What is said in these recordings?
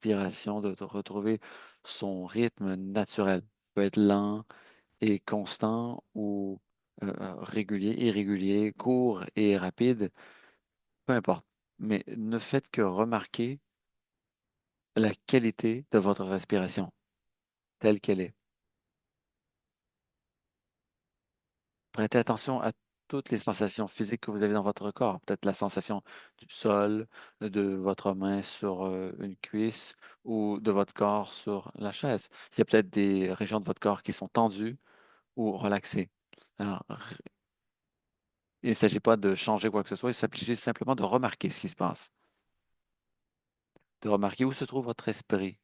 respiration, de retrouver son rythme naturel. Il peut être lent et constant ou régulier, irrégulier, court et rapide, peu importe. Mais ne faites que remarquer la qualité de votre respiration telle qu'elle est. Prêtez attention à toutes les sensations physiques que vous avez dans votre corps. Peut-être la sensation du sol, de votre main sur une cuisse ou de votre corps sur la chaise. Il y a peut-être des régions de votre corps qui sont tendues ou relaxées. Alors, il ne s'agit pas de changer quoi que ce soit, il s'agit simplement de remarquer ce qui se passe, de remarquer où se trouve votre esprit.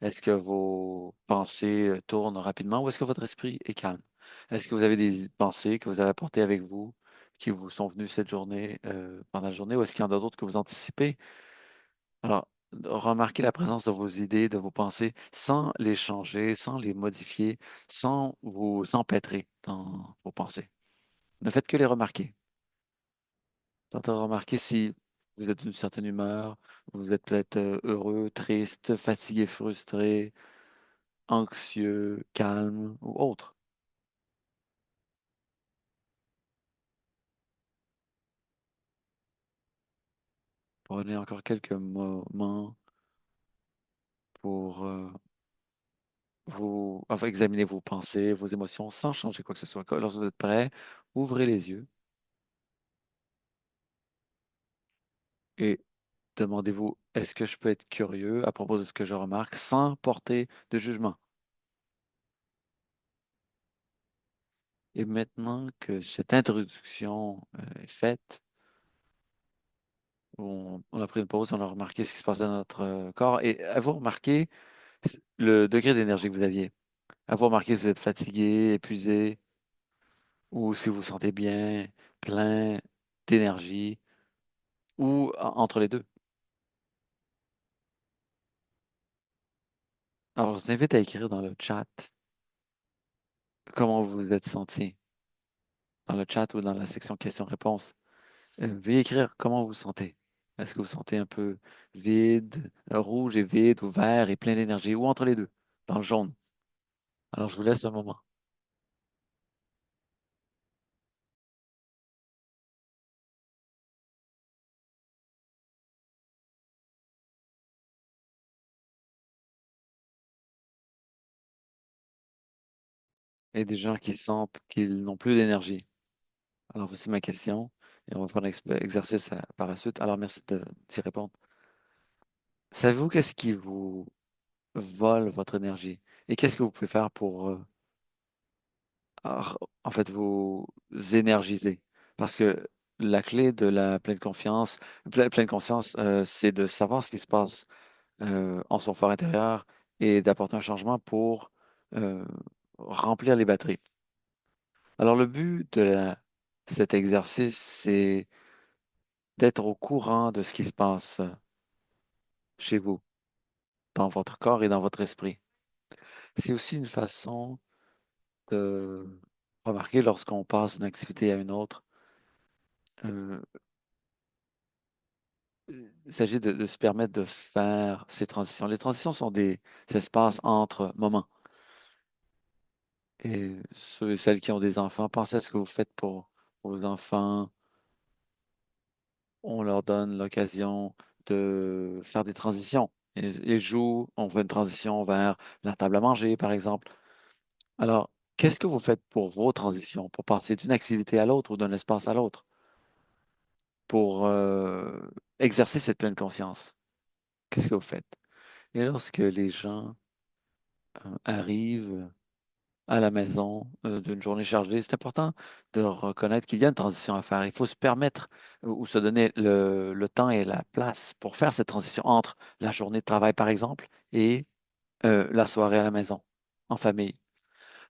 Est-ce que vos pensées tournent rapidement ou est-ce que votre esprit est calme? Est-ce que vous avez des pensées que vous avez apportées avec vous, qui vous sont venues cette journée, pendant la journée, ou est-ce qu'il y en a d'autres que vous anticipez? Alors, remarquez la présence de vos idées, de vos pensées, sans les changer, sans les modifier, sans vous empêtrer dans vos pensées. Ne faites que les remarquer. Tentez de remarquer si vous êtes d'une certaine humeur, vous êtes peut-être heureux, triste, fatigué, frustré, anxieux, calme ou autre. Prenez encore quelques moments pour enfin, examiner vos pensées, vos émotions sans changer quoi que ce soit. Lorsque vous êtes prêt, ouvrez les yeux et demandez-vous, est-ce que je peux être curieux à propos de ce que je remarque sans porter de jugement? Et maintenant que cette introduction est faite, on a pris une pause, on a remarqué ce qui se passe dans notre corps et avez-vous remarqué le degré d'énergie que vous aviez? Avez-vous remarqué si vous êtes fatigué, épuisé ou si vous vous sentez bien, plein d'énergie ou entre les deux? Alors, je vous invite à écrire dans le chat comment vous vous êtes senti, dans le chat ou dans la section questions-réponses. Veuillez écrire comment vous vous sentez. Est-ce que vous vous sentez un peu vide, rouge et vide, ou vert et plein d'énergie, ou entre les deux, dans le jaune? Alors, je vous laisse un moment. Et des gens qui sentent qu'ils n'ont plus d'énergie. Alors, voici ma question, et on va faire l'exercice par la suite. Alors, merci d'y répondre. Savez-vous qu'est-ce qui vous vole votre énergie? Et qu'est-ce que vous pouvez faire pour, en fait, vous énergiser? Parce que la clé de la pleine confiance, pleine conscience, c'est de savoir ce qui se passe en son fort intérieur et d'apporter un changement pour euh, remplir les batteries. Alors, le but de cet exercice, c'est d'être au courant de ce qui se passe chez vous, dans votre corps et dans votre esprit. C'est aussi une façon de remarquer lorsqu'on passe d'une activité à une autre. euh, il s'agit de se permettre de faire ces transitions. Les transitions sont des espaces entre moments. Et ceux et celles qui ont des enfants, pensez à ce que vous faites pour vos enfants. On leur donne l'occasion de faire des transitions. Ils jouent, on fait une transition vers la table à manger, par exemple. Alors, qu'est-ce que vous faites pour vos transitions, pour passer d'une activité à l'autre ou d'un espace à l'autre, pour exercer cette pleine conscience? Qu'est-ce que vous faites? Et lorsque les gens arrivent à la maison d'une journée chargée, c'est important de reconnaître qu'il y a une transition à faire. Il faut se permettre ou se donner le temps et la place pour faire cette transition entre la journée de travail, par exemple, et la soirée à la maison, en famille.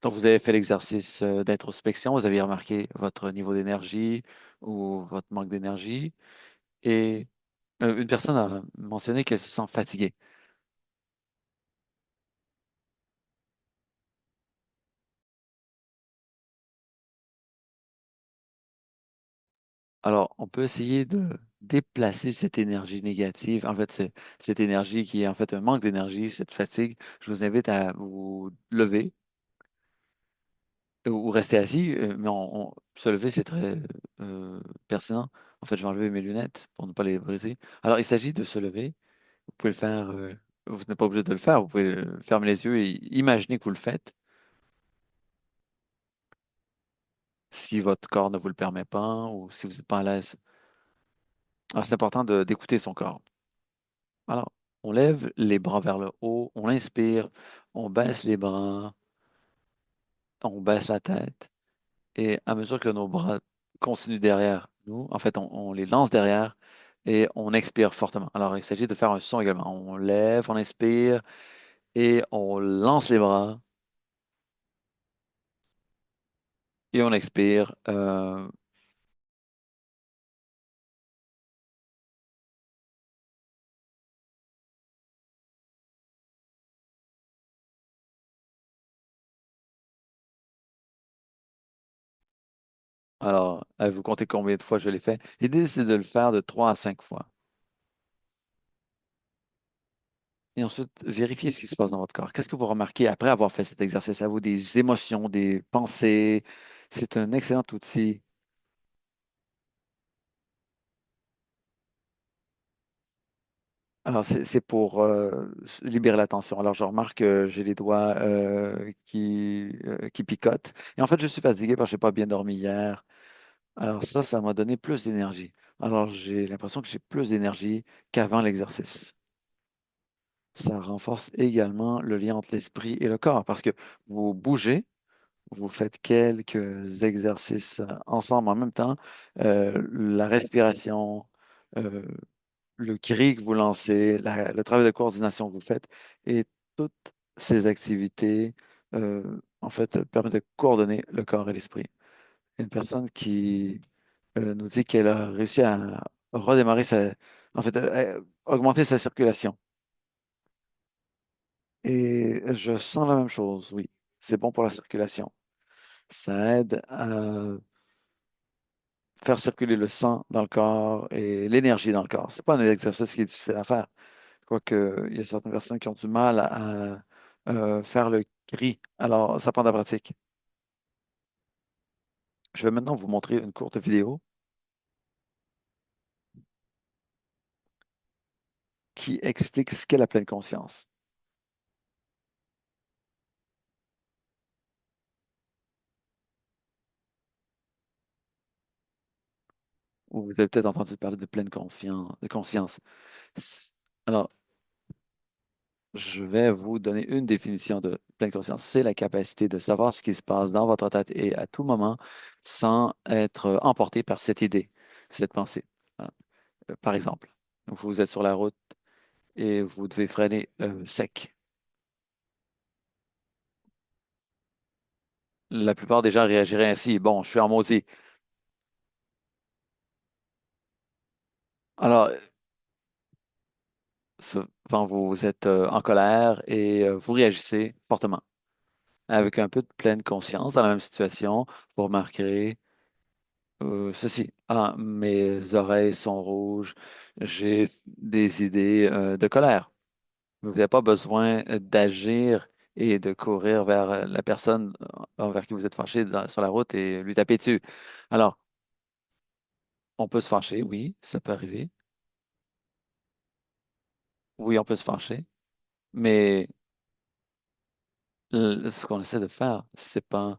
Donc, vous avez fait l'exercice d'introspection, vous avez remarqué votre niveau d'énergie ou votre manque d'énergie, et une personne a mentionné qu'elle se sent fatiguée. Alors, on peut essayer de déplacer cette énergie négative, en fait, cette énergie qui est en fait un manque d'énergie, cette fatigue, je vous invite à vous lever ou rester assis, mais se lever, c'est très pertinent. En fait, je vais enlever mes lunettes pour ne pas les briser. Alors, il s'agit de se lever. Vous pouvez le faire, vous n'êtes pas obligé de le faire, vous pouvez fermer les yeux et imaginer que vous le faites si votre corps ne vous le permet pas ou si vous n'êtes pas à l'aise. Alors, c'est important d'écouter son corps. Alors, on lève les bras vers le haut, on inspire, on baisse les bras, on baisse la tête. Et à mesure que nos bras continuent derrière nous, en fait, on les lance derrière et on expire fortement. Alors, il s'agit de faire un son également. On lève, on inspire et on lance les bras et on expire. Alors, vous comptez combien de fois je l'ai fait? L'idée, c'est de le faire de 3 à 5 fois. Et ensuite, vérifiez ce qui se passe dans votre corps. Qu'est-ce que vous remarquez après avoir fait cet exercice? À vous des émotions, des pensées. C'est un excellent outil. Alors, c'est pour libérer la tension. Alors, je remarque que j'ai les doigts qui picotent. Et en fait, je suis fatigué parce que je n'ai pas bien dormi hier. Alors, ça m'a donné plus d'énergie. Alors, j'ai l'impression que j'ai plus d'énergie qu'avant l'exercice. Ça renforce également le lien entre l'esprit et le corps parce que vous bougez, vous faites quelques exercices ensemble en même temps. La respiration, euh, le cri que vous lancez, le travail de coordination que vous faites et toutes ces activités, en fait, permettent de coordonner le corps et l'esprit. Une personne qui nous dit qu'elle a réussi à redémarrer en fait, augmenter sa circulation. Et je sens la même chose, oui. C'est bon pour la circulation. Ça aide à faire circuler le sang dans le corps et l'énergie dans le corps. C'est pas un exercice qui est difficile à faire. Quoique, il y a certaines personnes qui ont du mal à faire le cri. Alors, ça prend de la pratique. Je vais maintenant vous montrer une courte vidéo qui explique ce qu'est la pleine conscience. Vous avez peut-être entendu parler de pleine de conscience. S- Alors, je vais vous donner une définition de pleine conscience. C'est la capacité de savoir ce qui se passe dans votre tête et à tout moment sans être emporté par cette idée, cette pensée. Voilà. Par exemple, vous êtes sur la route et vous devez freiner sec. La plupart des gens réagiraient ainsi. Bon, je suis en maudit. Alors, souvent, vous êtes en colère et vous réagissez fortement. Avec un peu de pleine conscience dans la même situation, vous remarquerez ceci. Ah, mes oreilles sont rouges. J'ai des idées de colère. Vous n'avez pas besoin d'agir et de courir vers la personne envers qui vous êtes fâché sur la route et lui taper dessus. Alors, on peut se fâcher, oui, ça peut arriver. Oui, on peut se fâcher. Mais ce qu'on essaie de faire, c'est pas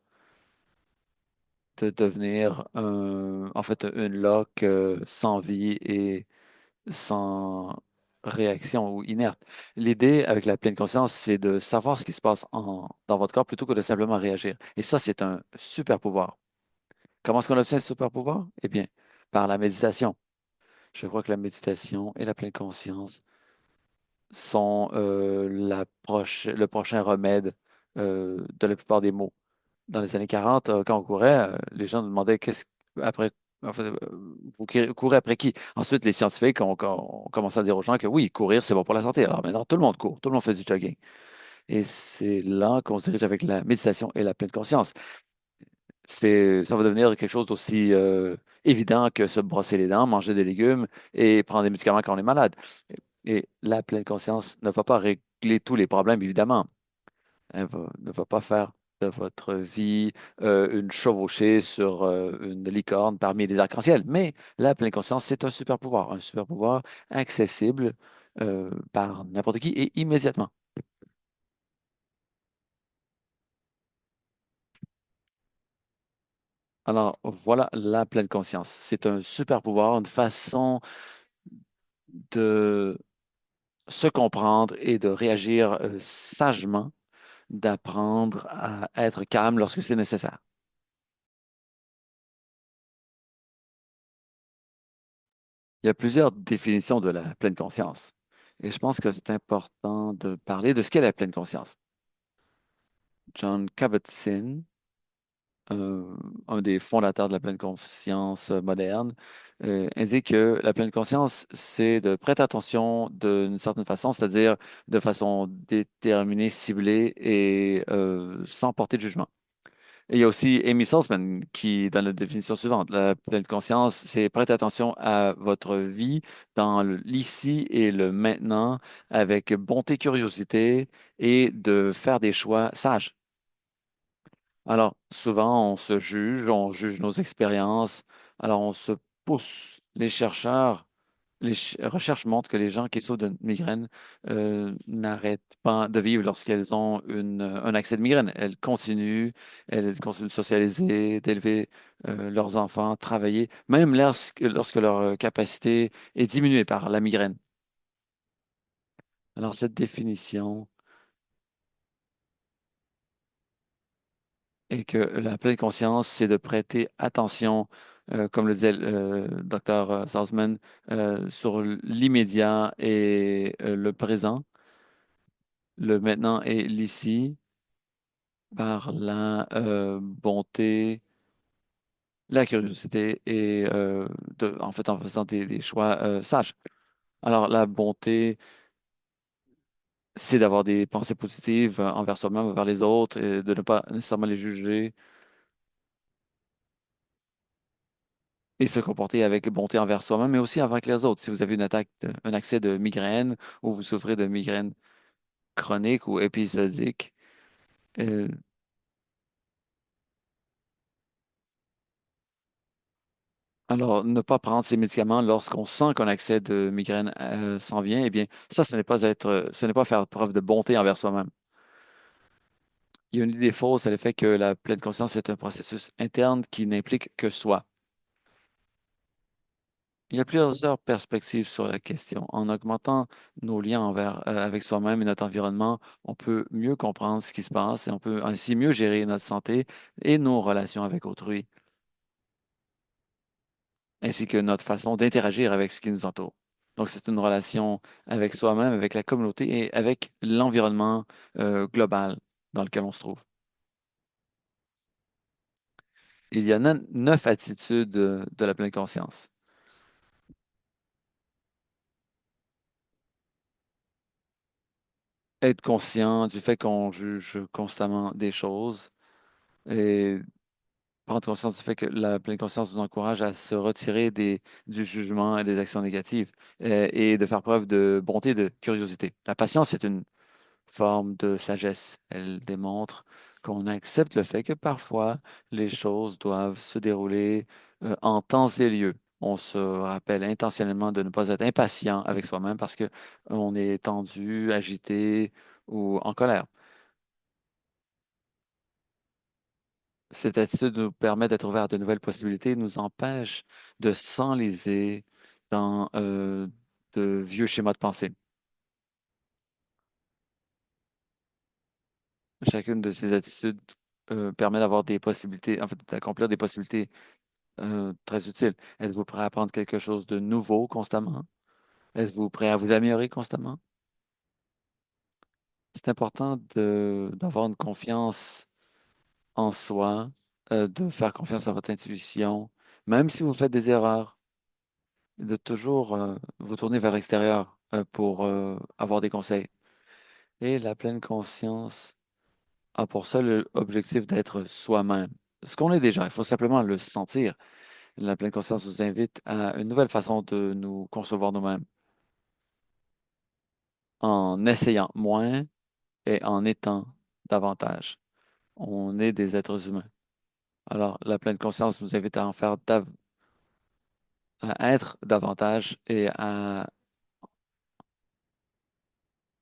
de devenir en fait une loque sans vie et sans réaction ou inerte. L'idée avec la pleine conscience, c'est de savoir ce qui se passe dans votre corps plutôt que de simplement réagir. Et ça, c'est un super pouvoir. Comment est-ce qu'on obtient ce super pouvoir? Eh bien, par la méditation. Je crois que la méditation et la pleine conscience sont le prochain remède de la plupart des maux. Dans les années 40, quand on courait, les gens nous demandaient après, en fait, vous courez après qui? Ensuite, les scientifiques ont commencé à dire aux gens que oui, courir, c'est bon pour la santé. Alors maintenant, tout le monde court, tout le monde fait du jogging. Et c'est là qu'on se dirige avec la méditation et la pleine conscience. Ça va devenir quelque chose d'aussi évident que se brosser les dents, manger des légumes et prendre des médicaments quand on est malade. Et la pleine conscience ne va pas régler tous les problèmes, évidemment. Ne va pas faire de votre vie une chevauchée sur une licorne parmi les arcs-en-ciel. Mais la pleine conscience, c'est un super pouvoir accessible par n'importe qui et immédiatement. Alors, voilà la pleine conscience. C'est un super pouvoir, une façon de se comprendre et de réagir sagement, d'apprendre à être calme lorsque c'est nécessaire. Il y a plusieurs définitions de la pleine conscience. Et je pense que c'est important de parler de ce qu'est la pleine conscience. John Kabat-Zinn, un des fondateurs de la pleine conscience moderne, indique que la pleine conscience, c'est de prêter attention d'une certaine façon, c'est-à-dire de façon déterminée, ciblée et sans porter de jugement. Et il y a aussi Amy Salzman qui donne la définition suivante. La pleine conscience, c'est prêter attention à votre vie dans l'ici et le maintenant avec bonté, curiosité et de faire des choix sages. Alors, souvent, on juge nos expériences. Alors, on se pousse. Les chercheurs, recherches montrent que les gens qui souffrent de migraine n'arrêtent pas de vivre lorsqu'elles ont un accès de migraine. Elles continuent de socialiser, d'élever leurs enfants, travailler, même lorsque leur capacité est diminuée par la migraine. Alors, cette définition et que la pleine conscience, c'est de prêter attention, comme le disait le docteur Salzman, sur l'immédiat et le présent, le maintenant et l'ici, par la bonté, la curiosité et en fait en faisant des choix sages. Alors la bonté, c'est d'avoir des pensées positives envers soi-même, envers les autres, et de ne pas nécessairement les juger et se comporter avec bonté envers soi-même, mais aussi avec les autres. Si vous avez un accès de migraine ou vous souffrez de migraine chronique ou épisodique, euh, alors ne pas prendre ces médicaments lorsqu'on sent qu'un accès de migraine s'en vient, eh bien, ça, ce n'est pas faire preuve de bonté envers soi-même. Il y a une idée fausse à l'effet que la pleine conscience est un processus interne qui n'implique que soi. Il y a plusieurs perspectives sur la question. En augmentant nos liens avec soi-même et notre environnement, on peut mieux comprendre ce qui se passe et on peut ainsi mieux gérer notre santé et nos relations avec autrui, ainsi que notre façon d'interagir avec ce qui nous entoure. Donc, c'est une relation avec soi-même, avec la communauté et avec l'environnement global dans lequel on se trouve. Il y a 9 attitudes de la pleine conscience. Être conscient du fait qu'on juge constamment des choses et prendre conscience du fait que la pleine conscience nous encourage à se retirer du jugement et des actions négatives et de faire preuve de bonté et de curiosité. La patience est une forme de sagesse. Elle démontre qu'on accepte le fait que parfois les choses doivent se dérouler en temps et lieu. On se rappelle intentionnellement de ne pas être impatient avec soi-même parce que on est tendu, agité ou en colère. Cette attitude nous permet d'être ouvert à de nouvelles possibilités, nous empêche de s'enliser dans de vieux schémas de pensée. Chacune de ces attitudes permet d'avoir des possibilités, en fait, d'accomplir des possibilités très utiles. Êtes-vous prêt à apprendre quelque chose de nouveau constamment? Êtes-vous prêt à vous améliorer constamment? C'est important d'avoir une confiance en soi, de faire confiance à votre intuition, même si vous faites des erreurs. De toujours vous tourner vers l'extérieur pour avoir des conseils. Et la pleine conscience a pour seul objectif d'être soi-même. ce qu'on est déjà. Il faut simplement le sentir. La pleine conscience nous invite à une nouvelle façon de nous concevoir nous-mêmes en essayant moins et en étant davantage. On est des êtres humains. Alors, la pleine conscience nous invite à en faire à être davantage et à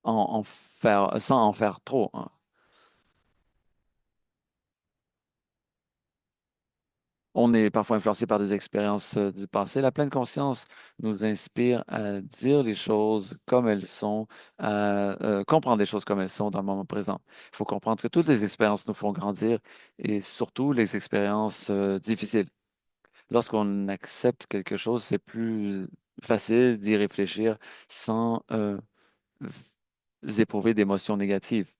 en faire sans en faire trop, hein. On est parfois influencé par des expériences du passé. La pleine conscience nous inspire à dire les choses comme elles sont, à comprendre les choses comme elles sont dans le moment présent. Il faut comprendre que toutes les expériences nous font grandir et surtout les expériences difficiles. Lorsqu'on accepte quelque chose, c'est plus facile d'y réfléchir sans éprouver d'émotions négatives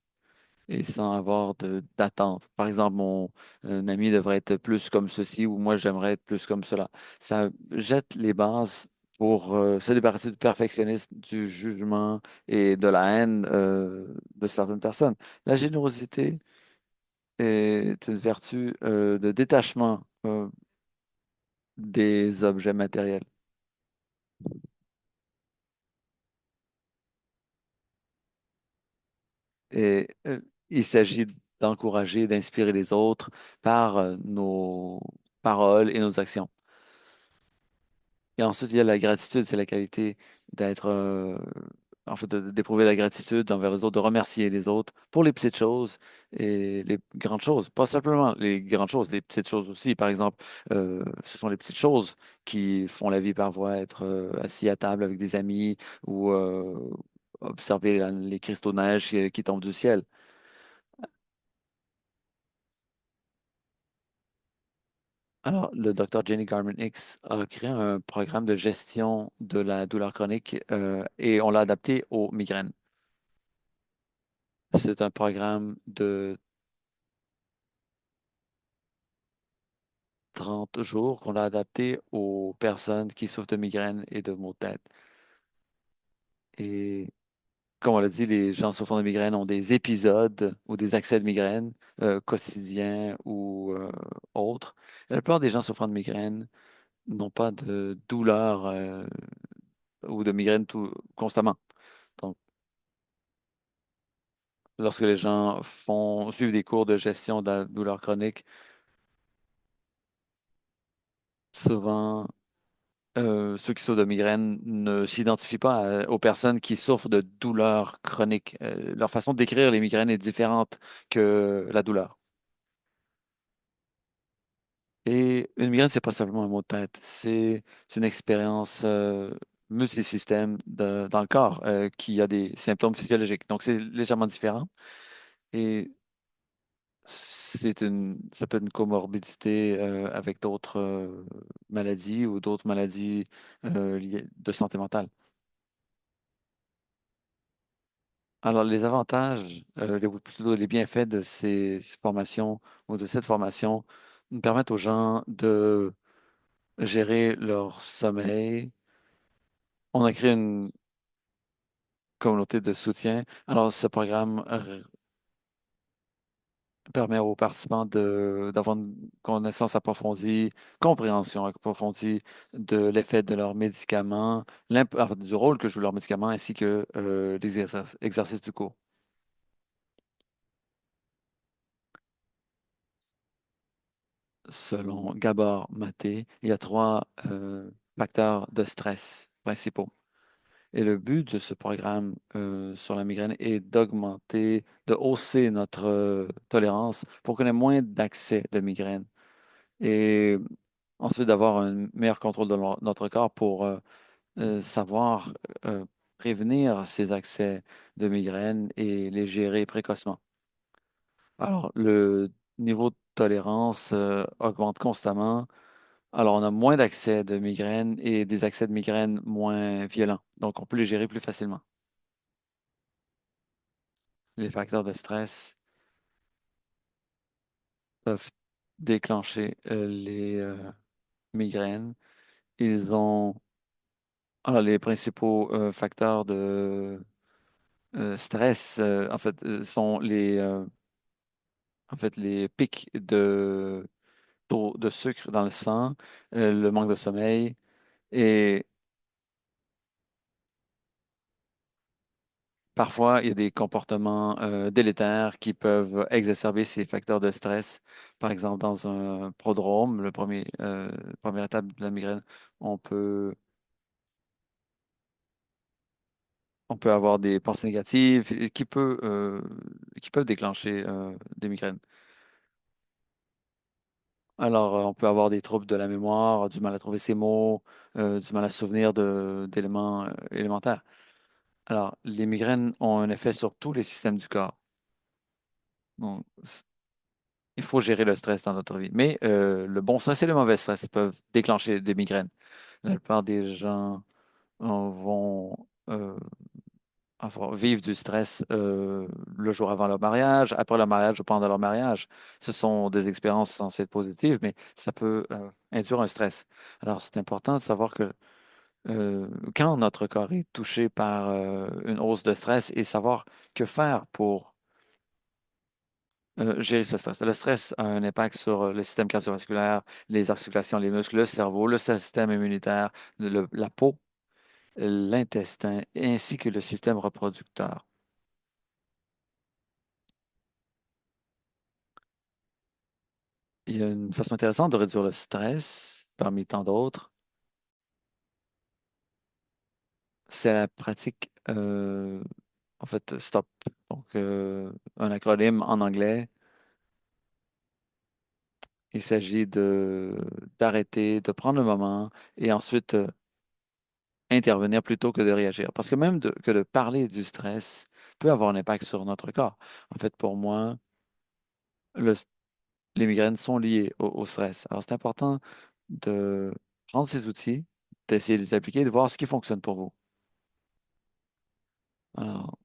et sans avoir d'attente. Par exemple, mon un ami devrait être plus comme ceci ou moi, j'aimerais être plus comme cela. Ça jette les bases pour se débarrasser du perfectionnisme, du jugement et de la haine de certaines personnes. La générosité est une vertu de détachement des objets matériels. Et il s'agit d'encourager, d'inspirer les autres par nos paroles et nos actions. Et ensuite, il y a la gratitude, c'est la qualité d'être, en fait, d'éprouver la gratitude envers les autres, de remercier les autres pour les petites choses et les grandes choses. Pas simplement les grandes choses, les petites choses aussi. Par exemple, ce sont les petites choses qui font la vie parfois, être assis à table avec des amis ou observer les cristaux de neige qui tombent du ciel. Alors, le docteur Jenny Garman Hicks a créé un programme de gestion de la douleur chronique et on l'a adapté aux migraines. C'est un programme de 30 jours qu'on a adapté aux personnes qui souffrent de migraines et de maux de tête. Et comme on l'a dit, les gens souffrant de migraines ont des épisodes ou des accès de migraine quotidiens ou autres. La plupart des gens souffrant de migraines n'ont pas de douleur ou de migraine constamment. Donc, lorsque les gens suivent des cours de gestion de la douleur chronique, souvent, ceux qui souffrent de migraine ne s'identifient pas aux personnes qui souffrent de douleurs chroniques. Leur façon de décrire les migraines est différente que la douleur. Et une migraine, c'est pas simplement un mot de tête, c'est une expérience multisystème dans le corps qui a des symptômes physiologiques. Donc, c'est légèrement différent. Et ça peut être une comorbidité avec d'autres maladies ou d'autres maladies de santé mentale. Alors, les avantages, ou plutôt les bienfaits de ces formations ou de cette formation nous permettent aux gens de gérer leur sommeil. On a créé une communauté de soutien. Alors, ce programme permet aux participants d'avoir une connaissance approfondie, compréhension approfondie de l'effet de leurs médicaments, du rôle que jouent leurs médicaments ainsi que les exercices du cours. Selon Gabor Maté, il y a trois facteurs de stress principaux. Et le but de ce programme sur la migraine est d'augmenter, de hausser notre tolérance pour qu'on ait moins d'accès de migraine. Et ensuite d'avoir un meilleur contrôle de notre corps pour savoir euh, prévenir ces accès de migraine et les gérer précocement. Alors, le niveau de tolérance augmente constamment. Alors, on a moins d'accès de migraine et des accès de migraine moins violents. Donc, on peut les gérer plus facilement. Les facteurs de stress peuvent déclencher les migraines. Ils ont alors, les principaux facteurs de stress, en fait, sont en fait, les pics de sucre dans le sang, le manque de sommeil et parfois il y a des comportements délétères qui peuvent exacerber ces facteurs de stress. Par exemple, dans un prodrome, première étape de la migraine, on peut, on peut avoir des pensées négatives qui peuvent déclencher des migraines. Alors, on peut avoir des troubles de la mémoire, du mal à trouver ses mots, du mal à se souvenir d'éléments élémentaires. Alors, les migraines ont un effet sur tous les systèmes du corps. Donc, il faut gérer le stress dans notre vie. Mais le bon stress et le mauvais stress peuvent déclencher des migraines. La plupart des gens vont vivre du stress le jour avant leur mariage, après leur mariage ou pendant leur mariage. Ce sont des expériences censées être positives, mais ça peut induire un stress. Alors, c'est important de savoir que quand notre corps est touché par une hausse de stress et savoir que faire pour gérer ce stress. Le stress a un impact sur le système cardiovasculaire, les articulations, les muscles, le cerveau, le système immunitaire, la peau, l'intestin, ainsi que le système reproducteur. Il y a une façon intéressante de réduire le stress, parmi tant d'autres, c'est la pratique, en fait, STOP. Donc, un acronyme en anglais. Il s'agit d'arrêter, de prendre le moment et ensuite intervenir plutôt que de réagir. Parce que même que de parler du stress peut avoir un impact sur notre corps. En fait, pour moi, le- les migraines sont liées au stress. Alors, c'est important de prendre ces outils, d'essayer de les appliquer, de voir ce qui fonctionne pour vous. Alors,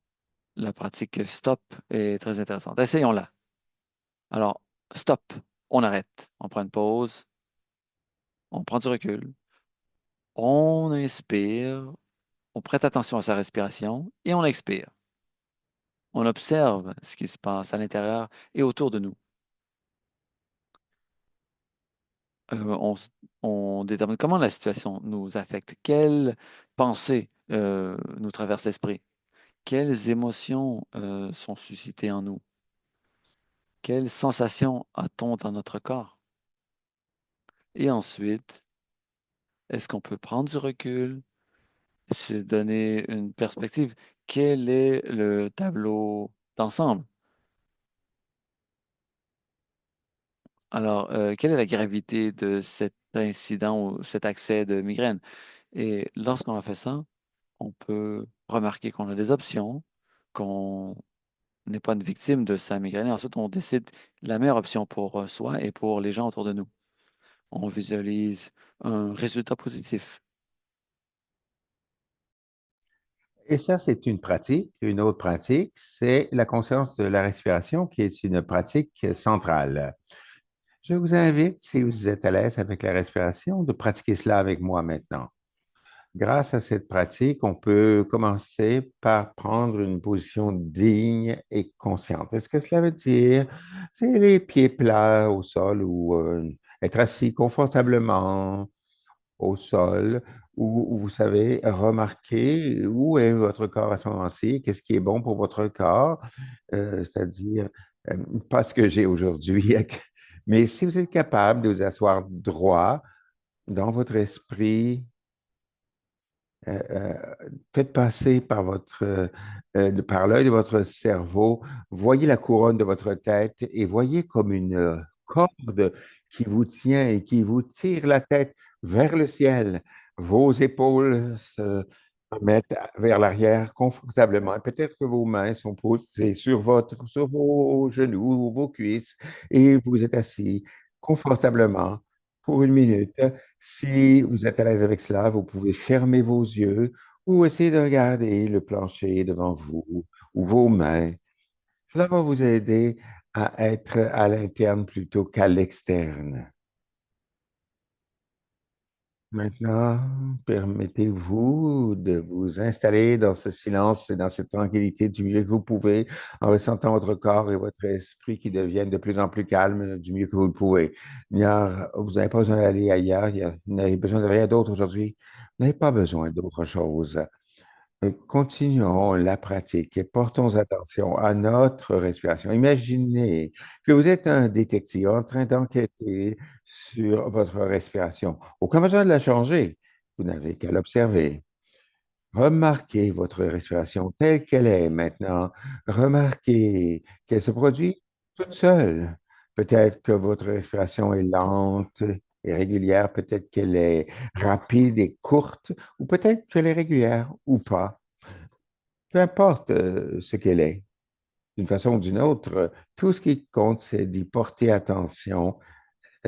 la pratique stop est très intéressante. Essayons-la. Alors, stop, on arrête, on prend une pause, on prend du recul, on inspire, on prête attention à sa respiration et on expire. On observe ce qui se passe à l'intérieur et autour de nous. On, on détermine comment la situation nous affecte, quelles pensées nous traversent l'esprit, quelles émotions sont suscitées en nous, quelles sensations a-t-on dans notre corps. Et ensuite, est-ce qu'on peut prendre du recul, se donner une perspective? Quel est le tableau d'ensemble? Alors, quelle est la gravité de cet incident ou cet accès de migraine? Et lorsqu'on a fait ça, on peut remarquer qu'on a des options, qu'on n'est pas une victime de sa migraine. Et ensuite, on décide la meilleure option pour soi et pour les gens autour de nous. On visualise un résultat positif. Et ça, c'est une pratique. Une autre pratique, c'est la conscience de la respiration, qui est une pratique centrale. Je vous invite, si vous êtes à l'aise avec la respiration, de pratiquer cela avec moi maintenant. Grâce à cette pratique, on peut commencer par prendre une position digne et consciente. Est-ce que cela veut dire, c'est les pieds plats au sol ou être assis confortablement au sol, où vous savez remarquer où est votre corps à ce moment-ci, qu'est-ce qui est bon pour votre corps, c'est-à-dire euh, pas ce que j'ai aujourd'hui, mais si vous êtes capable de vous asseoir droit dans votre esprit, euh, euh, faites passer par par l'œil de votre cerveau, voyez la couronne de votre tête et voyez comme une corde qui vous tient et qui vous tire la tête vers le ciel. Vos épaules se mettent vers l'arrière confortablement. Peut-être que vos mains sont posées sur vos genoux ou vos cuisses et vous êtes assis confortablement pour 1 minute. Si vous êtes à l'aise avec cela, vous pouvez fermer vos yeux ou essayer de regarder le plancher devant vous ou vos mains. Cela va vous aider à être à l'interne plutôt qu'à l'externe. Maintenant, permettez-vous de vous installer dans ce silence et dans cette tranquillité du mieux que vous pouvez, en ressentant votre corps et votre esprit qui deviennent de plus en plus calmes du mieux que vous le pouvez. Vous n'avez pas besoin d'aller ailleurs, vous n'avez besoin de rien d'autre aujourd'hui. Vous n'avez pas besoin d'autre chose. Continuons la pratique et portons attention à notre respiration. Imaginez que vous êtes un détective en train d'enquêter sur votre respiration. Aucun besoin de la changer. Vous n'avez qu'à l'observer. Remarquez votre respiration telle qu'elle est maintenant. Remarquez qu'elle se produit toute seule. Peut-être que votre respiration est lente et régulière, peut-être qu'elle est rapide et courte, ou peut-être qu'elle est régulière ou pas. Peu importe ce qu'elle est, d'une façon ou d'une autre, tout ce qui compte, c'est d'y porter attention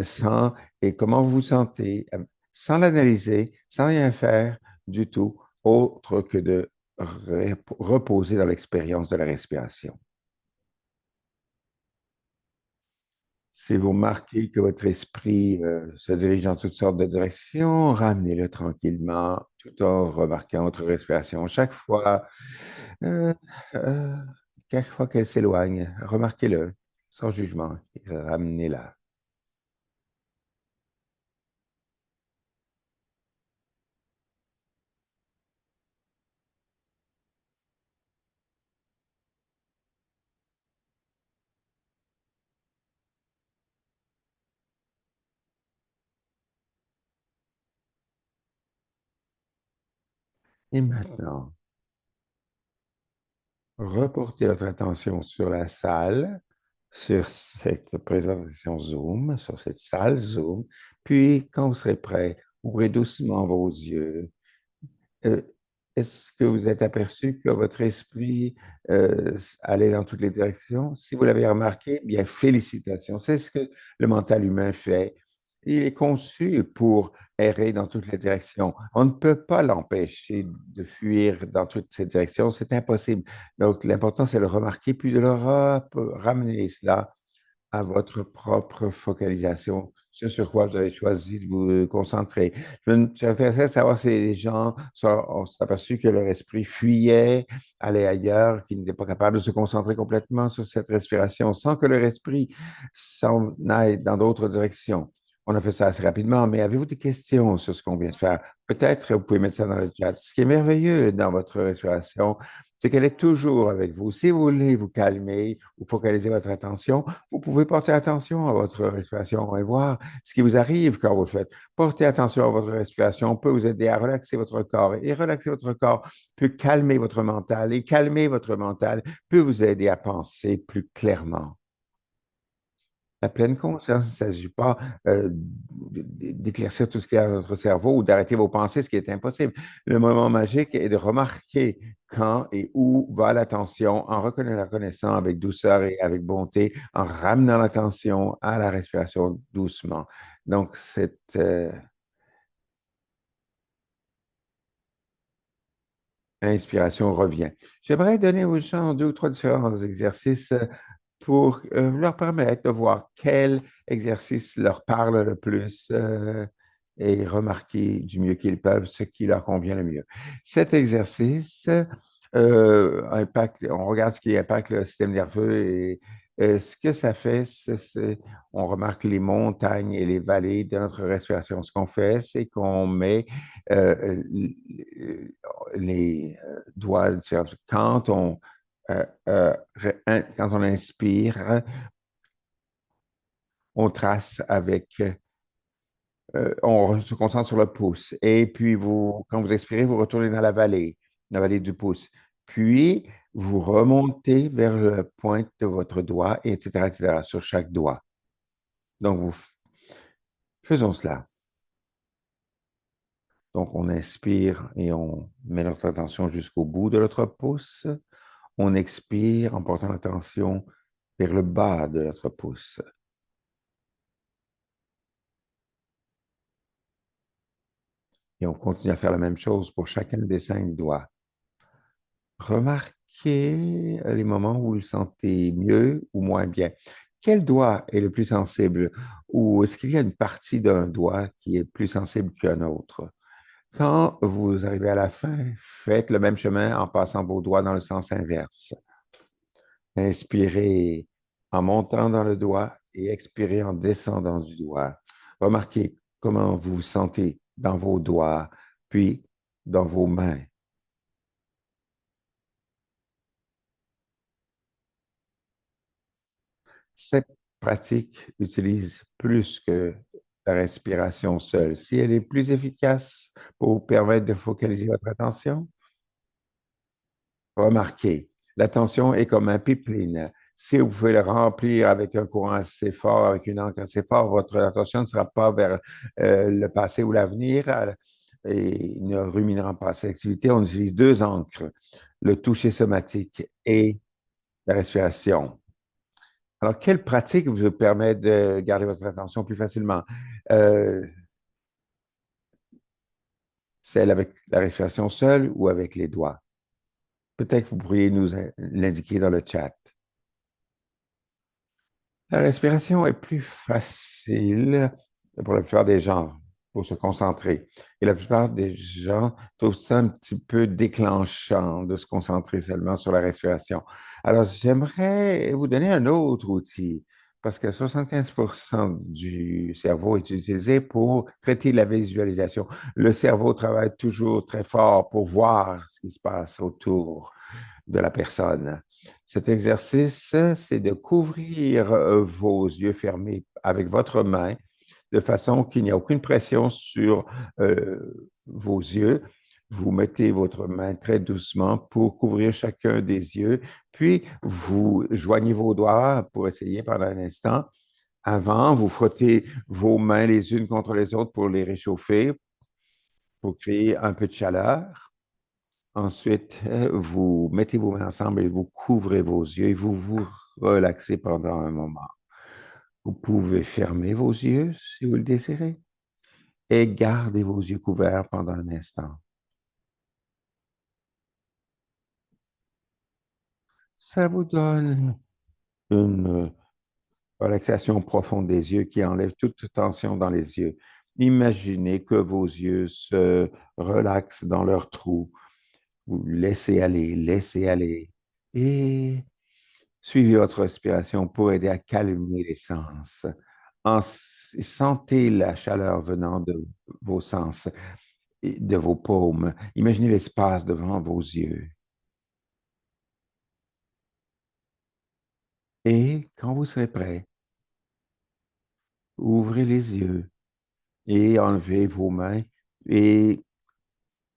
sans et comment vous vous sentez, sans l'analyser, sans rien faire du tout, autre que de reposer dans l'expérience de la respiration. Si vous remarquez que votre esprit se dirige dans toutes sortes de directions, ramenez-le tranquillement tout en remarquant votre respiration. Euh, euh, chaque fois qu'elle s'éloigne, remarquez-le sans jugement et ramenez-la. Et maintenant, reportez votre attention sur la salle, sur cette présentation Zoom, sur cette salle Zoom, puis quand vous serez prêt, ouvrez doucement vos yeux. Euh, Est-ce que vous êtes aperçu que votre esprit allait dans toutes les directions? Si vous l'avez remarqué, bien, félicitations. C'est ce que le mental humain fait. Il est conçu pour errer dans toutes les directions. On ne peut pas l'empêcher de fuir dans toutes ces directions. C'est impossible. Donc, l'important, c'est de le remarquer, puis de le ramener cela à votre propre focalisation, ce sur quoi vous avez choisi de vous concentrer. Je suis intéressé de savoir si les gens s'est aperçu que leur esprit fuyait, allait ailleurs, qu'ils n'étaient pas capables de se concentrer complètement sur cette respiration sans que leur esprit s'en aille dans d'autres directions. On a fait ça assez rapidement, mais avez-vous des questions sur ce qu'on vient de faire? Peut-être que vous pouvez mettre ça dans le chat. Ce qui est merveilleux dans votre respiration, c'est qu'elle est toujours avec vous. Si vous voulez vous calmer ou focaliser votre attention, vous pouvez porter attention à votre respiration et voir ce qui vous arrive quand vous le faites. Porter attention à votre respiration peut vous aider à relaxer votre corps et relaxer votre corps peut calmer votre mental et calmer votre mental peut vous aider à penser plus clairement. La pleine conscience, il ne s'agit pas d'éclaircir tout ce qu'il y a dans votre cerveau ou d'arrêter vos pensées, ce qui est impossible. Le moment magique est de remarquer quand et où va l'attention en reconnaissant avec douceur et avec bonté, en ramenant l'attention à la respiration doucement. Donc, cette inspiration revient. J'aimerais donner aux gens deux ou trois différents exercices pour leur permettre de voir quel exercice leur parle le plus et remarquer du mieux qu'ils peuvent ce qui leur convient le mieux. Cet exercice impacte, on regarde ce qui impacte le système nerveux et ce que ça fait, on remarque les montagnes et les vallées de notre respiration. Ce qu'on fait, c'est qu'on met euh, les doigts, euh, euh, quand on inspire, on trace avec, on se concentre sur le pouce. Et puis, quand vous expirez, vous retournez dans la vallée du pouce. Puis, vous remontez vers la pointe de votre doigt, etc., sur chaque doigt. Donc, faisons cela. Donc, on inspire et on met notre attention jusqu'au bout de notre pouce. On expire en portant l'attention vers le bas de notre pouce. Et on continue à faire la même chose pour chacun des 5 doigts. Remarquez les moments où vous le sentez mieux ou moins bien. quel doigt est le plus sensible? Ou est-ce qu'il y a une partie d'un doigt qui est plus sensible qu'un autre? Quand vous arrivez à la fin, faites le même chemin en passant vos doigts dans le sens inverse. Inspirez en montant dans le doigt et expirez en descendant du doigt. Remarquez comment vous vous sentez dans vos doigts, puis dans vos mains. Cette pratique utilise plus que la respiration seule. Si elle est plus efficace pour vous permettre de focaliser votre attention, remarquez, l'attention est comme un pipeline. Si vous pouvez le remplir avec un courant assez fort, avec une encre assez forte, votre attention ne sera pas vers le passé ou l'avenir et ne ruminera pas. Cette activité, on utilise deux encres, le toucher somatique et la respiration. Alors, quelle pratique vous permet de garder votre attention plus facilement? Euh, Celle avec la respiration seule ou avec les doigts? Peut-être que vous pourriez nous l'indiquer dans le chat. La respiration est plus facile pour la plupart des gens pour se concentrer. Et la plupart des gens trouvent ça un petit peu déclenchant de se concentrer seulement sur la respiration. Alors, j'aimerais vous donner un autre outil parce que 75% du cerveau est utilisé pour traiter la visualisation. Le cerveau travaille toujours très fort pour voir ce qui se passe autour de la personne. Cet exercice, c'est de couvrir vos yeux fermés avec votre main de façon qu'il n'y a aucune pression sur vos yeux. Vous mettez votre main très doucement pour couvrir chacun des yeux, puis vous joignez vos doigts pour essayer pendant un instant. Avant, vous frottez vos mains les unes contre les autres pour les réchauffer, pour créer un peu de chaleur. Ensuite, vous mettez vos mains ensemble et vous couvrez vos yeux et vous vous relaxez pendant un moment. Vous pouvez fermer vos yeux si vous le désirez et gardez vos yeux couverts pendant un instant. Ça vous donne une relaxation profonde des yeux qui enlève toute tension dans les yeux. Imaginez que vos yeux se relaxent dans leur trou. Vous laissez aller et suivez votre respiration pour aider à calmer les sens. Sentez la chaleur venant de vos sens et de vos paumes. Imaginez l'espace devant vos yeux. Et quand vous serez prêt, ouvrez les yeux et enlevez vos mains et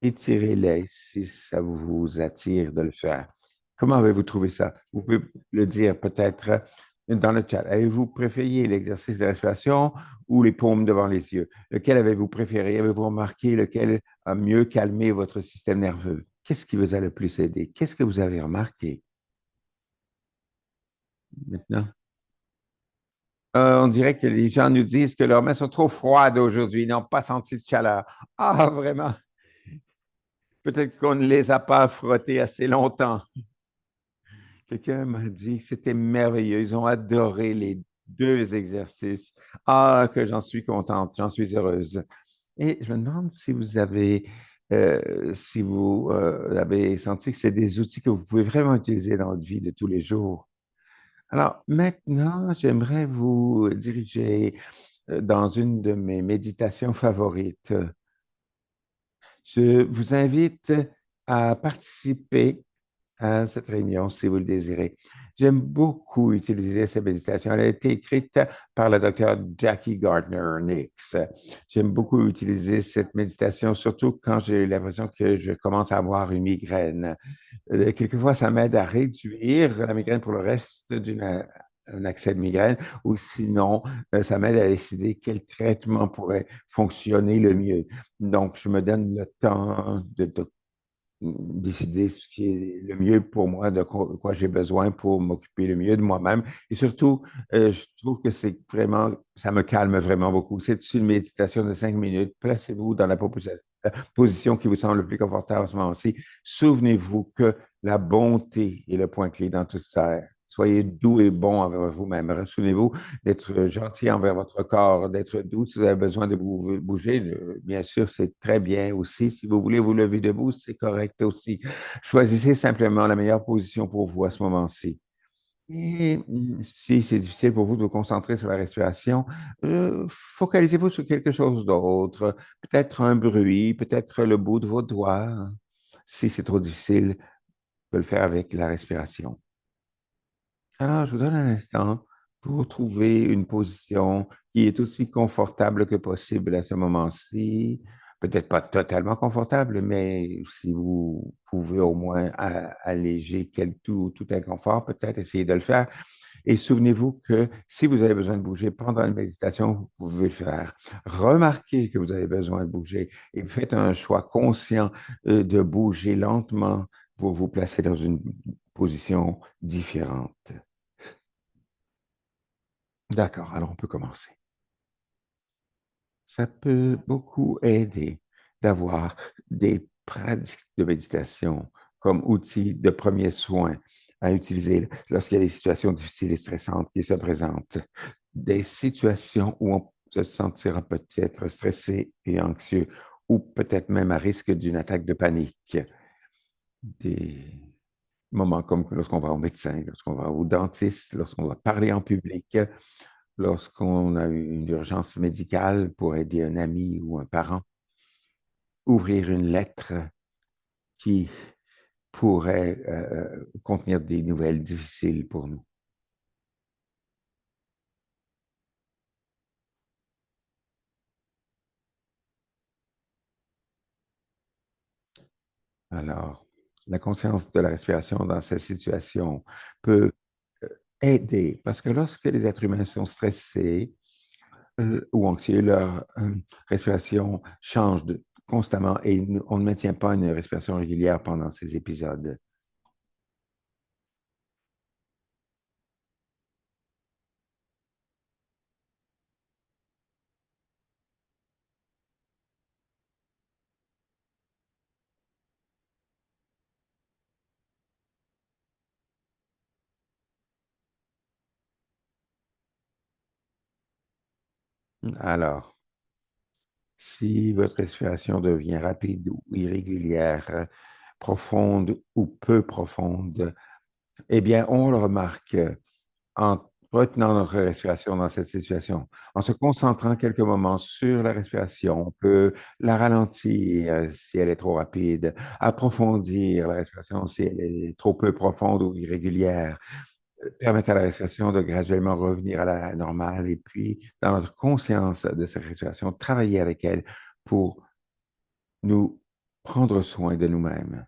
étirez-les si ça vous attire de le faire. Comment avez-vous trouvé ça? Vous pouvez le dire peut-être dans le chat. Avez-vous préféré l'exercice de respiration ou les paumes devant les yeux? Lequel avez-vous préféré? Avez-vous remarqué lequel a mieux calmé votre système nerveux? Qu'est-ce qui vous a le plus aidé? Qu'est-ce que vous avez remarqué maintenant? On dirait que les gens nous disent que leurs mains sont trop froides aujourd'hui, ils n'ont pas senti de chaleur. Ah, vraiment? Peut-être qu'on ne les a pas frottés assez longtemps. Quelqu'un m'a dit que c'était merveilleux. Ils ont adoré les deux exercices. Ah, que j'en suis contente, j'en suis heureuse. Et je me demande si vous avez senti que c'est des outils que vous pouvez vraiment utiliser dans votre vie de tous les jours. Alors maintenant, j'aimerais vous diriger dans une de mes méditations favorites. Je vous invite à participer à cette réunion si vous le désirez. J'aime beaucoup utiliser cette méditation. Elle a été écrite par le docteur Jackie Gardner-Nix. J'aime beaucoup utiliser cette méditation, surtout quand j'ai l'impression que je commence à avoir une migraine. Quelquefois, ça m'aide à réduire la migraine pour le reste un accès de migraine, ou sinon, ça m'aide à décider quel traitement pourrait fonctionner le mieux. Donc, je me donne le temps de décider ce qui est le mieux pour moi, de quoi j'ai besoin pour m'occuper le mieux de moi-même. Et surtout, je trouve que c'est vraiment, ça me calme vraiment beaucoup. C'est une méditation de 5 minutes. Placez-vous dans la position qui vous semble le plus confortable en ce moment-ci. Souvenez-vous que la bonté est le point clé dans tout ça. soyez doux et bon envers vous-même. Souvenez-vous d'être gentil envers votre corps, d'être doux. Si vous avez besoin de bouger, bien sûr, c'est très bien aussi. Si vous voulez vous lever debout, c'est correct aussi. Choisissez simplement la meilleure position pour vous à ce moment-ci. Et si c'est difficile pour vous de vous concentrer sur la respiration, focalisez-vous sur quelque chose d'autre, peut-être un bruit, peut-être le bout de vos doigts. Si c'est trop difficile, vous pouvez le faire avec la respiration. Alors, je vous donne un instant pour trouver une position qui est aussi confortable que possible à ce moment-ci. Peut-être pas totalement confortable, mais si vous pouvez au moins alléger tout inconfort, peut-être essayer de le faire. Et souvenez-vous que si vous avez besoin de bouger pendant une méditation, vous pouvez le faire. Remarquez que vous avez besoin de bouger et faites un choix conscient de bouger lentement pour vous placer dans une position différente. D'accord, alors on peut commencer. Ça peut beaucoup aider d'avoir des pratiques de méditation comme outil de premier soin à utiliser lorsqu'il y a des situations difficiles et stressantes qui se présentent. Des situations où on se sentira peut-être stressé et anxieux ou peut-être même à risque d'une attaque de panique. Des moments comme lorsqu'on va au médecin, lorsqu'on va au dentiste, lorsqu'on doit parler en public, lorsqu'on a une urgence médicale pour aider un ami ou un parent, ouvrir une lettre qui pourrait contenir des nouvelles difficiles pour nous. Alors, la conscience de la respiration dans cette situation peut aider parce que lorsque les êtres humains sont stressés ou anxieux, leur respiration change constamment et on ne maintient pas une respiration régulière pendant ces épisodes. Alors, si votre respiration devient rapide ou irrégulière, profonde ou peu profonde, eh bien, on le remarque en retenant notre respiration dans cette situation. En se concentrant quelques moments sur la respiration, on peut la ralentir si elle est trop rapide, approfondir la respiration si elle est trop peu profonde ou irrégulière, permettre à la respiration de graduellement revenir à la normale et puis, dans notre conscience de cette respiration, travailler avec elle pour nous prendre soin de nous-mêmes.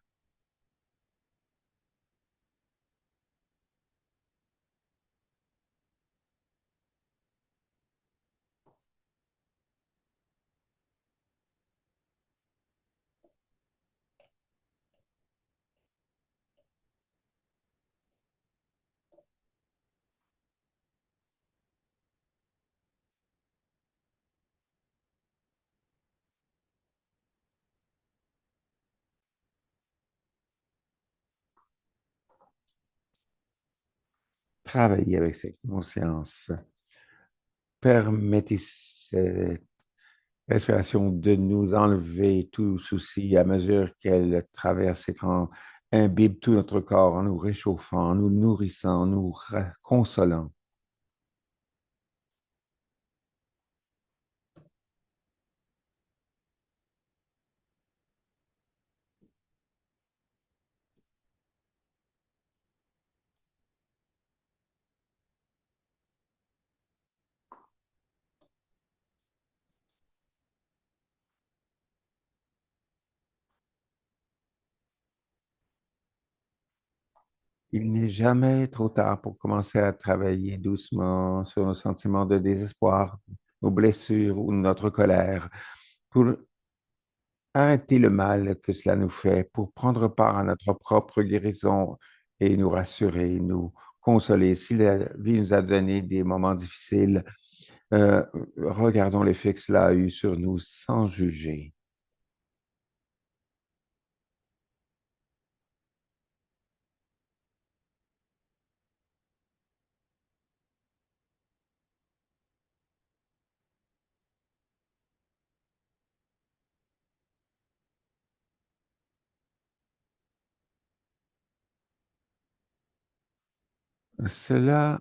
Travailler avec cette conscience. Permettez cette respiration de nous enlever tout souci à mesure qu'elle traverse et imbibe tout notre corps en nous réchauffant, en nous nourrissant, en nous consolant. Il n'est jamais trop tard pour commencer à travailler doucement sur nos sentiments de désespoir, nos blessures ou notre colère, pour arrêter le mal que cela nous fait, pour prendre part à notre propre guérison et nous rassurer, nous consoler. Si la vie nous a donné des moments difficiles, euh, regardons l'effet que cela a eu sur nous sans juger. Cela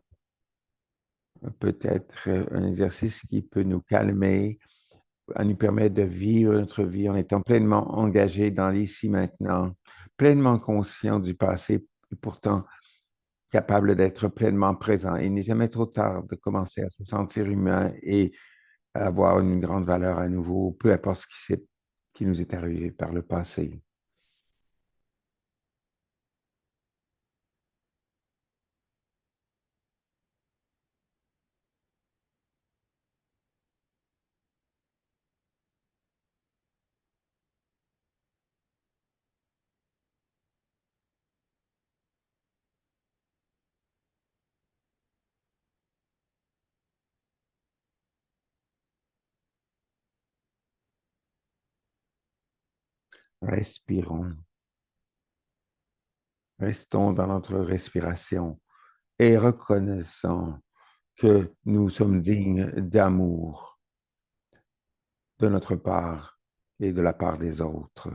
peut être un exercice qui peut nous calmer, nous permettre de vivre notre vie en étant pleinement engagé dans l'ici maintenant, pleinement conscient du passé et pourtant capable d'être pleinement présent. Il n'est jamais trop tard de commencer à se sentir humain et à avoir une grande valeur à nouveau, peu importe qui nous est arrivé par le passé. Respirons, restons dans notre respiration et reconnaissons que nous sommes dignes d'amour de notre part et de la part des autres.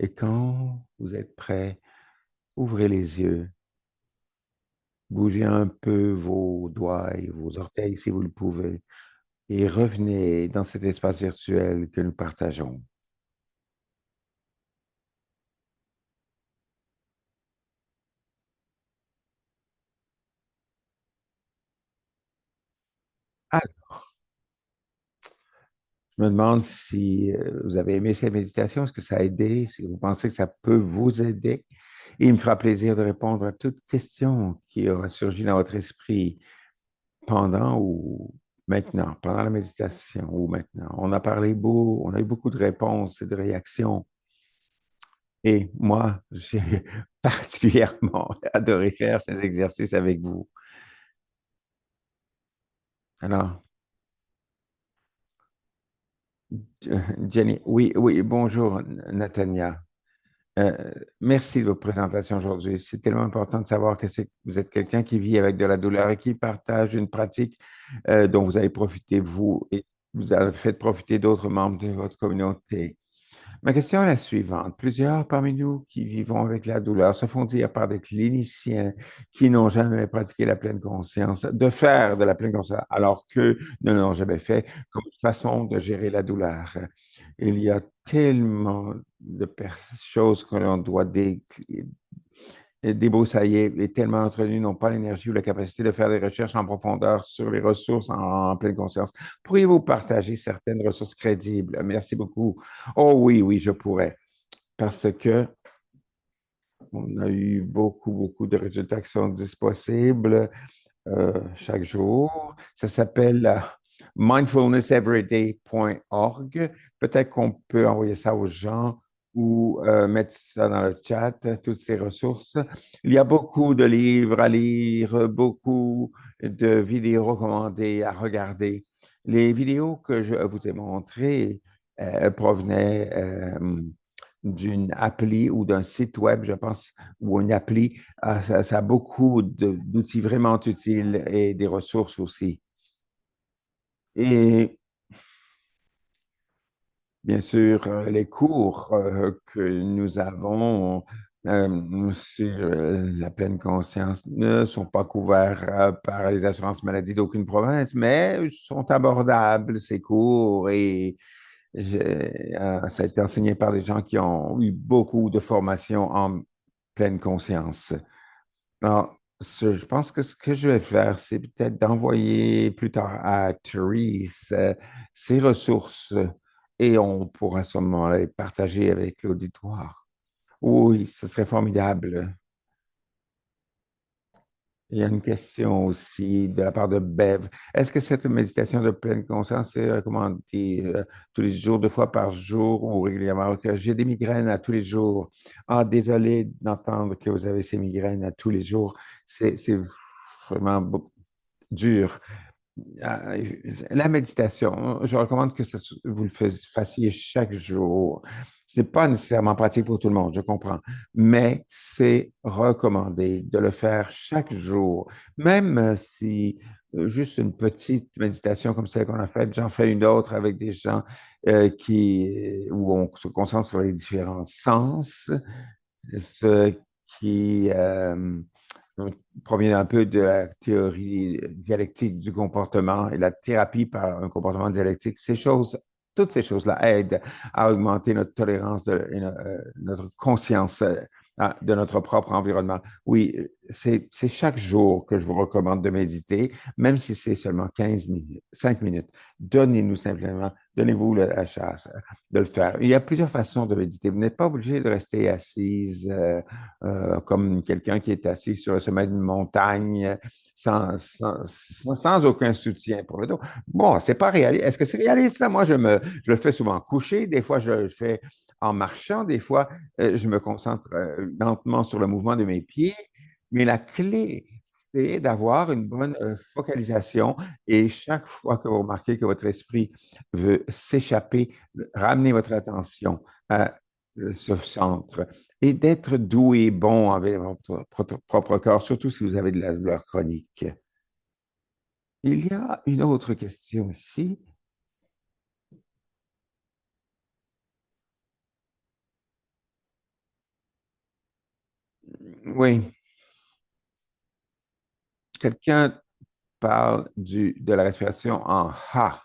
Et quand vous êtes prêts, ouvrez les yeux, bougez un peu vos doigts et vos orteils si vous le pouvez, et revenez dans cet espace virtuel que nous partageons. Ah, je me demande si vous avez aimé cette méditation, est-ce que ça a aidé, si vous pensez que ça peut vous aider. Et il me fera plaisir de répondre à toute question qui aura surgi dans votre esprit pendant ou maintenant, pendant la méditation ou maintenant. On a parlé beau, on a eu beaucoup de réponses et de réactions. Et moi, j'ai particulièrement adoré faire ces exercices avec vous. Alors, Jenny, oui, oui, bonjour, Natania. Euh, Merci de votre présentation aujourd'hui. C'est tellement important de savoir que vous êtes quelqu'un qui vit avec de la douleur et qui partage une pratique dont vous avez profité, vous, et vous avez fait profiter d'autres membres de votre communauté. Ma question est la suivante. Plusieurs parmi nous qui vivons avec la douleur se font dire par des cliniciens qui n'ont jamais pratiqué la pleine conscience de faire de la pleine conscience alors qu'eux ne l'ont jamais fait comme façon de gérer la douleur. Il y a tellement de choses que l'on doit débroussailler et tellement d'entre nous n'ont pas l'énergie ou la capacité de faire des recherches en profondeur sur les ressources en pleine conscience. Pourriez-vous partager certaines ressources crédibles? Merci beaucoup. Oh oui, oui, je pourrais. Parce que on a eu beaucoup, beaucoup de résultats qui sont disponibles chaque jour. Ça s'appelle mindfulnesseveryday.org. Peut-être qu'on peut envoyer ça aux gens ou mettre ça dans le chat, toutes ces ressources. Il y a beaucoup de livres à lire, beaucoup de vidéos recommandées à regarder. Les vidéos que je vous ai montrées provenaient d'une appli ou d'un site web, je pense, ou une appli. Ça a beaucoup d'outils vraiment utiles et des ressources aussi. Et bien sûr, les cours que nous avons sur la pleine conscience ne sont pas couverts par les assurances maladie d'aucune province, mais sont abordables, ces cours, et ça a été enseigné par des gens qui ont eu beaucoup de formation en pleine conscience. Alors, je pense que ce que je vais faire, c'est peut-être d'envoyer plus tard à Therese ses ressources et on pourra sûrement les partager avec l'auditoire. Oui, ce serait formidable. Il y a une question aussi de la part de Bev. Est-ce que cette méditation de pleine conscience est recommandée tous les jours, 2 fois par jour ou régulièrement? Que j'ai des migraines à tous les jours. Ah, désolé d'entendre que vous avez ces migraines à tous les jours. C'est vraiment dur. Euh, La méditation, je recommande que vous le fassiez chaque jour. Ce n'est pas nécessairement pratique pour tout le monde, je comprends, mais c'est recommandé de le faire chaque jour. Même si juste une petite méditation comme celle qu'on a faite, j'en fais une autre avec des gens où on se concentre sur les différents sens, ce qui provient un peu de la théorie dialectique du comportement et la thérapie par un comportement dialectique. Toutes ces choses-là aident à augmenter notre tolérance et notre conscience de notre propre environnement. Oui, c'est chaque jour que je vous recommande de méditer, même si c'est seulement 15 minutes, 5 minutes. Donnez-nous simplement, donnez-vous la chance de le faire. Il y a plusieurs façons de méditer. Vous n'êtes pas obligé de rester assise comme quelqu'un qui est assis sur le sommet d'une montagne sans aucun soutien pour le dos. Bon, c'est pas réaliste. Est-ce que c'est réaliste, là? Moi, je le fais souvent couché. Des fois, je le fais en marchant. Des fois, je me concentre lentement sur le mouvement de mes pieds. Mais la clé, c'est d'avoir une bonne focalisation et chaque fois que vous remarquez que votre esprit veut s'échapper, ramenez votre attention à ce centre et d'être doux et bon avec votre propre corps, surtout si vous avez de la douleur chronique. Il y a une autre question ici. Oui, quelqu'un parle de la respiration en ha,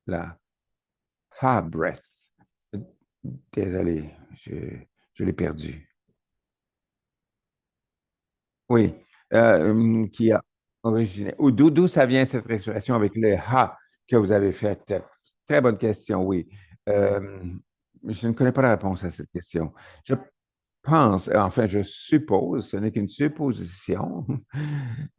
la ha breath. Désolé, je l'ai perdu. Oui, qui a originé. Ou d'où ça vient cette respiration avec le ha que vous avez faite? Très bonne question, oui. Euh, je ne connais pas la réponse à cette question. Je pense, enfin, je suppose, ce n'est qu'une supposition.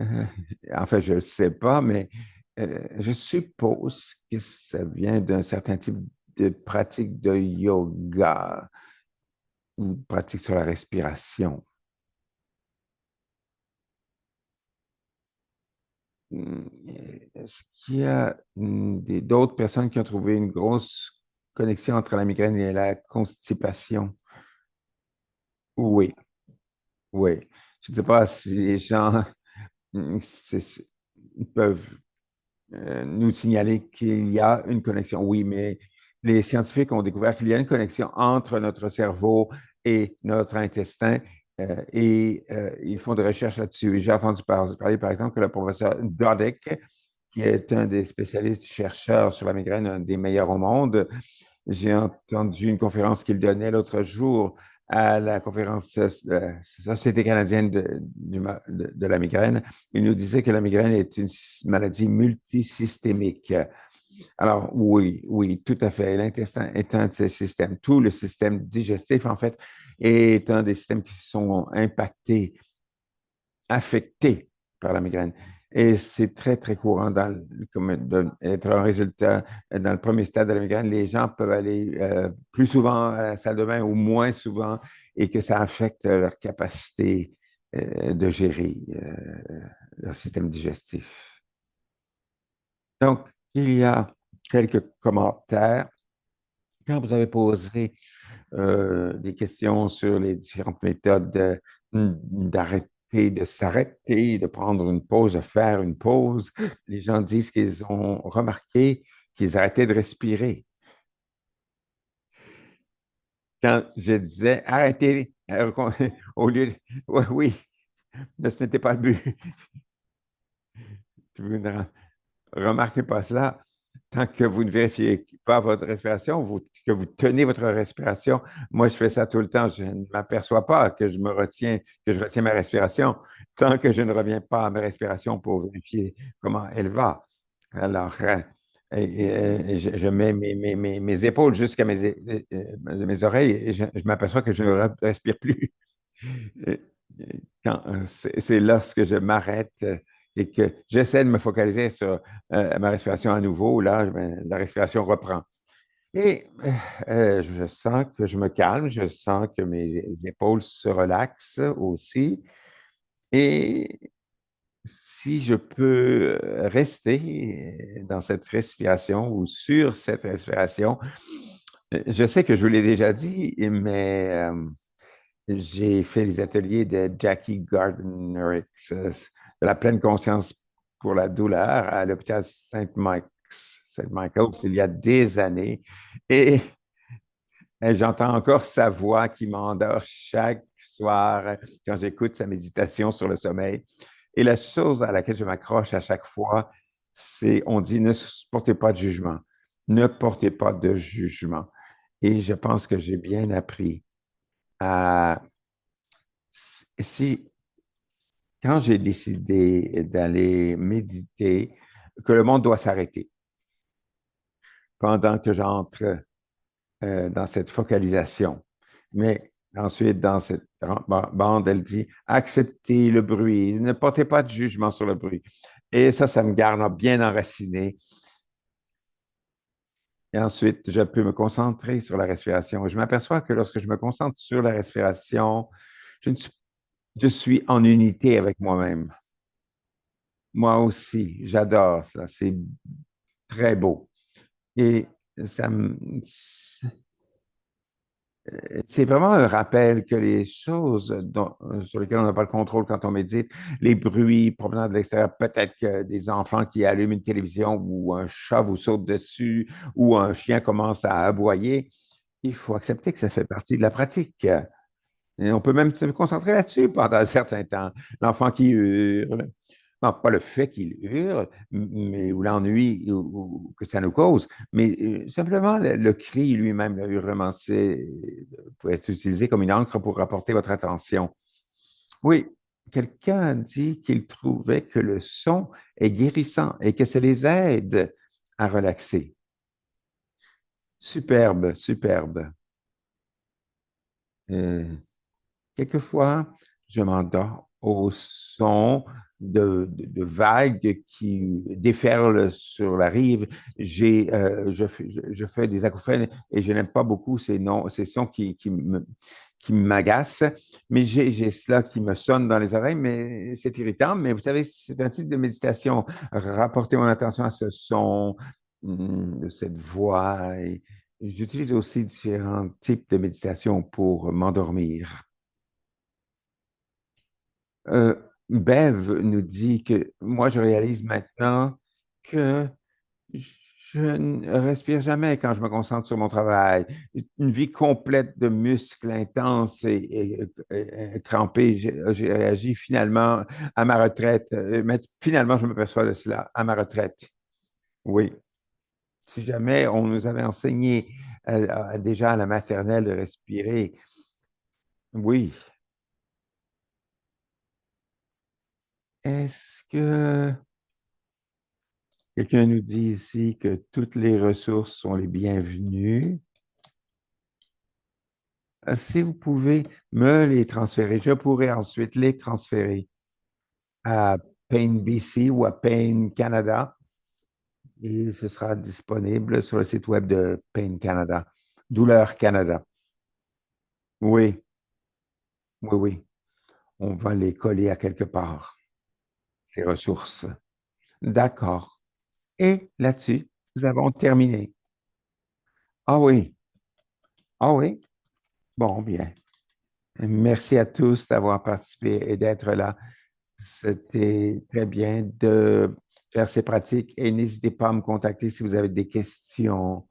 Euh, Enfin, je ne sais pas, mais je suppose que ça vient d'un certain type de pratique de yoga, une pratique sur la respiration. Hmm, Est-ce qu'il y a d'autres personnes qui ont trouvé une grosse connexion entre la migraine et la constipation? Oui, oui. Je ne sais pas si les gens ils peuvent nous signaler qu'il y a une connexion. Oui, mais les scientifiques ont découvert qu'il y a une connexion entre notre cerveau et notre intestin et ils font des recherches là-dessus. J'ai entendu parler, par exemple, que le professeur Dodek, qui est un des spécialistes chercheurs sur la migraine, un des meilleurs au monde, j'ai entendu une conférence qu'il donnait l'autre jour à la conférence Société canadienne de la migraine. Il nous disait que la migraine est une maladie multisystémique. Alors, oui, oui, tout à fait. L'intestin est un de ces systèmes. Tout le système digestif, en fait, est un des systèmes qui sont impactés, affectés par la migraine. Et c'est très, très courant être un résultat dans le premier stade de la migraine. Les gens peuvent aller plus souvent à la salle de bain ou moins souvent et que ça affecte leur capacité de gérer leur système digestif. Donc, il y a quelques commentaires. Quand vous avez posé des questions sur les différentes méthodes d'arrêter, de s'arrêter, de prendre une pause, de faire une pause. Les gens disent qu'ils ont remarqué qu'ils arrêtaient de respirer. Quand je disais arrêtez, au lieu de... Oui, oui, mais ce n'était pas le but. Vous ne remarquez pas cela. Tant que vous ne vérifiez pas votre respiration, que vous tenez votre respiration, moi, je fais ça tout le temps. Je ne m'aperçois pas que que je retiens ma respiration tant que je ne reviens pas à ma respiration pour vérifier comment elle va. Alors, je mets mes épaules jusqu'à mes oreilles et je m'aperçois que je ne respire plus. Euh, c'est lorsque je m'arrête et que j'essaie de me focaliser sur ma respiration à nouveau, là, ben, la respiration reprend. Et je sens que je me calme, je sens que mes épaules se relaxent aussi. Et si je peux rester dans cette respiration ou sur cette respiration, je sais que je vous l'ai déjà dit, mais j'ai fait les ateliers de Jackie Gardner, de la pleine conscience pour la douleur à l'hôpital Saint Michael's il y a des années. Et Et j'entends encore sa voix qui m'endort chaque soir quand j'écoute sa méditation sur le sommeil. Et la chose à laquelle je m'accroche à chaque fois, c'est, on dit, ne portez pas de jugement. Ne portez pas de jugement. Et je pense que j'ai bien appris à, si, quand j'ai décidé d'aller méditer, que le monde doit s'arrêter pendant que j'entre dans cette focalisation. Mais ensuite, dans cette bande, elle dit, acceptez le bruit, ne portez pas de jugement sur le bruit. Et ça me garde bien enraciné. Et ensuite, je peux me concentrer sur la respiration. Je m'aperçois que lorsque je me concentre sur la respiration, je, ne suis, je suis en unité avec moi-même. Moi aussi, j'adore ça. C'est très beau. Et ça me, c'est vraiment un rappel que les choses sur lesquelles on n'a pas le contrôle quand on médite, les bruits provenant de l'extérieur, peut-être que des enfants qui allument une télévision ou un chat vous saute dessus ou un chien commence à aboyer, il faut accepter que ça fait partie de la pratique. Et on peut même se concentrer là-dessus pendant un certain temps. L'enfant qui hurle, non, pas le fait qu'il hurle, mais ou l'ennui que ça nous cause, mais simplement le cri lui-même, le hurlement, peut être utilisé comme une encre pour rapporter votre attention. Oui, quelqu'un a dit qu'il trouvait que le son est guérissant et que ça les aide à relaxer. Superbe, superbe. Euh, Quelquefois, je m'endors au son de vagues qui déferlent sur la rive. Je fais des acouphènes et je n'aime pas beaucoup ces sons qui m'agacent, mais j'ai cela qui me sonne dans les oreilles, mais c'est irritant. Mais vous savez, c'est un type de méditation. Rapporter mon attention à ce son, de cette voix. Et j'utilise aussi différents types de méditation pour m'endormir. Euh, Bev nous dit que moi, je réalise maintenant que je ne respire jamais quand je me concentre sur mon travail. Une vie complète de muscles intenses et crampés. J'ai réagi finalement à ma retraite. Mais finalement, je me perçois de cela à ma retraite. Oui. Si jamais on nous avait enseigné déjà à la maternelle de respirer, oui. Est-ce que quelqu'un nous dit ici que toutes les ressources sont les bienvenues? Si vous pouvez me les transférer, je pourrais ensuite les transférer à Pain BC ou à Pain Canada et ce sera disponible sur le site web de Pain Canada, Douleur Canada. Oui, oui, oui. On va les coller à quelque part, ces ressources. D'accord. Et là-dessus, nous avons terminé. Ah oui, ah oui. Bon, bien. Merci à tous d'avoir participé et d'être là. C'était très bien de faire ces pratiques et n'hésitez pas à me contacter si vous avez des questions.